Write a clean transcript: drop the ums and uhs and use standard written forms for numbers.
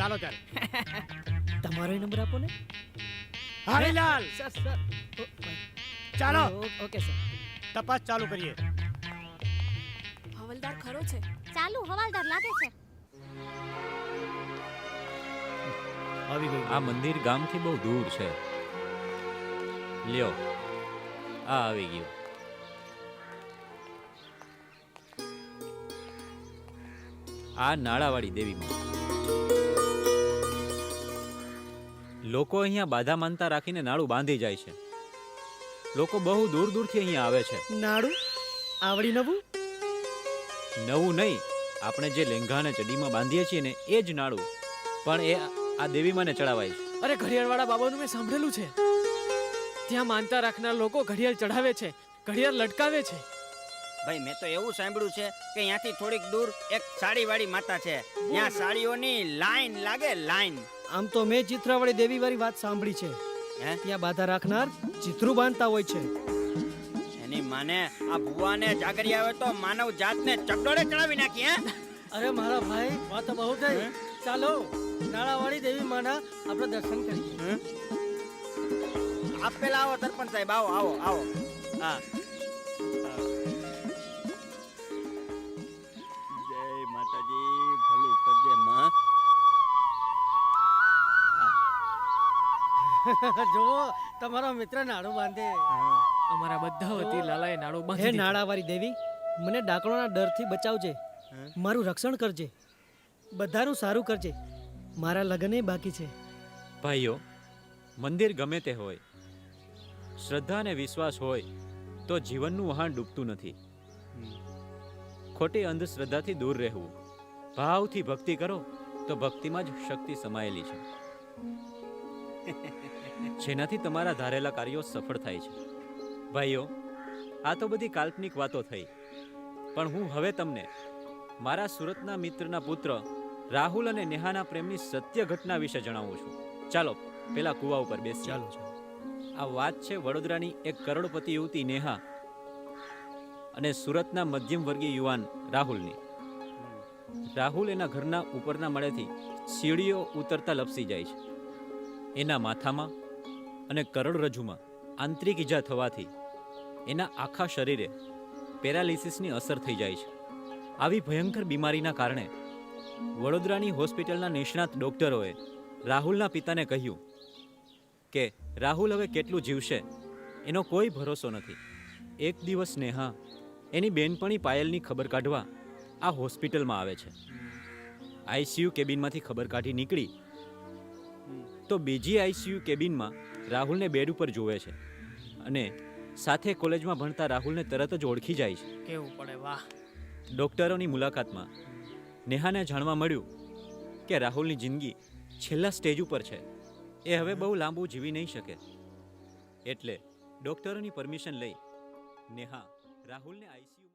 ચાલો ચાલ તમારો નંબર આપો ને. હરીલાલ સર સર ચાલો ઓકે સર. તપાસ ચાલુ કરીએ. હવલદાર ખરો છે. ચાલુ હવાલદાર લાગે છે. આવી ગયું. આ મંદિર ગામથી બહુ દૂર છે. લ્યો આ આવી ગયું. આ નાળાવાળી દેવીમાં લોકો અહીંયા બાધા માનતા રાખીને નાળું બાંધી જાય છે. લોકો બહુ દૂર દૂરથી અહીંયા આવે છે. નાડું આવડી નવું. નવું નહીં, આપણે જે લેંઘા અને ચડીમાં બાંધીએ છીએ ને એ જ નાળું, પણ એ આ દેવીમાંને ચડાવાય છે. અરે ઘડિયાળવાળા બાબાનું મેં સાંભળેલું છે. ત્યાં માનતા રાખનાર લોકો ઘડિયાળ ચઢાવે છે, ઘડિયાળ લટકાવે છે. ભાઈ મેં તો એવું સાંભળ્યું છે કે અહીંયાથી થોડીક દૂર એક સાડીવાળી માતા છે. ત્યાં સાડીઓની લાઈન લાગે, લાઈન. આમ તો મેં ચિત્રાવાળી દેવી વાળી વાત સાંભળી છે. હે? ત્યાં બાધા રાખનાર ચિત્રું બાંધતા હોય છે. એની માને આ ભુવાને જાગરી આવે તો માનવ જાતને ચકડોળે ચડાવી નાખી. હે અરે મારા ભાઈ વાત તો બહુ થઈ. ચાલો નાળાવાળી દેવી માના આપણે દર્શન કરીએ. આપ પેલા આવો સરપંચ સાહેબ, આવો આવો આવો. હા જય માતાજી, ભલું કરજે માં. જુઓ તમારો મિત્ર નાડું બાંધે. અમારા બધા વતી લાલાએ નાળું હે બાંધી દીધું. નાળાવાળી દેવી, મને ડાકણોના ડરથી બચાવજે. મારું રક્ષણ કરજે. બધાનું સારું કરજે. મારા લગ્ન બાકી છે. ભાઈઓ, મંદિર ગમે તે હોય, શ્રદ્ધા અને વિશ્વાસ હોય તો જીવનનું વહાણ ડૂબતું નથી. ખોટી અંધશ્રદ્ધાથી દૂર રહેવું. ભાવથી ભક્તિ કરો તો ભક્તિમાં જ શક્તિ સમાયેલી છે, જેનાથી તમારા ધારેલા કાર્યો સફળ થાય છે. ભાઈઓ, આ તો બધી કાલ્પનિક વાતો થઈ, પણ હું હવે તમને મારા સુરતના મિત્રના પુત્ર રાહુલ અને નેહાના પ્રેમની સત્ય ઘટના વિશે જણાવું છું. ચાલો પેલા કુવા ઉપર બેસીએ. ચાલો આ વાત છે વડોદરાની એક કરોડપતિ યુવતી નેહા અને સુરતના મધ્યમ વર્ગીય યુવાન રાહુલની. રાહુલ એના ઘરના ઉપરના માળેથી સીડીઓ ઉતરતા લપસી જાય છે. એના માથામાં અને કરોડરજ્જુમાં આંતરિક ઈજા થવાથી એના આખા શરીરે પેરાલિસિસની અસર થઈ જાય છે. આવી ભયંકર બીમારીના કારણે વડોદરાની હોસ્પિટલના નિષ્ણાત ડોક્ટરોએ રાહુલના પિતાને કહ્યું કે રાહુલ હવે કેટલું જીવશે એનો કોઈ ભરોસો નથી. એક દિવસ નેહા એની બેનપણી પાયલની ખબર કાઢવા આ હોસ્પિટલમાં આવે છે. આઈસીયુ કેબિનમાંથી ખબર કાઢી નીકળી તો બીજી આઈસીયુ કેબિનમાં રાહુલને બેડ ઉપર જોવે છે અને સાથે કોલેજમાં ભણતા રાહુલને તરત જ ઓળખી જાય છે. કેવું પડે, વાહ. ડોક્ટરોની મુલાકાતમાં નેહાને જાણવા મળ્યું કે રાહુલની જિંદગી છેલ્લા સ્ટેજ ઉપર છે. એ હવે બહુ લાંબુ જીવી નહીં શકે. એટલે ડોક્ટરોની પરમિશન લઈ નેહા રાહુલને આઈસીયુ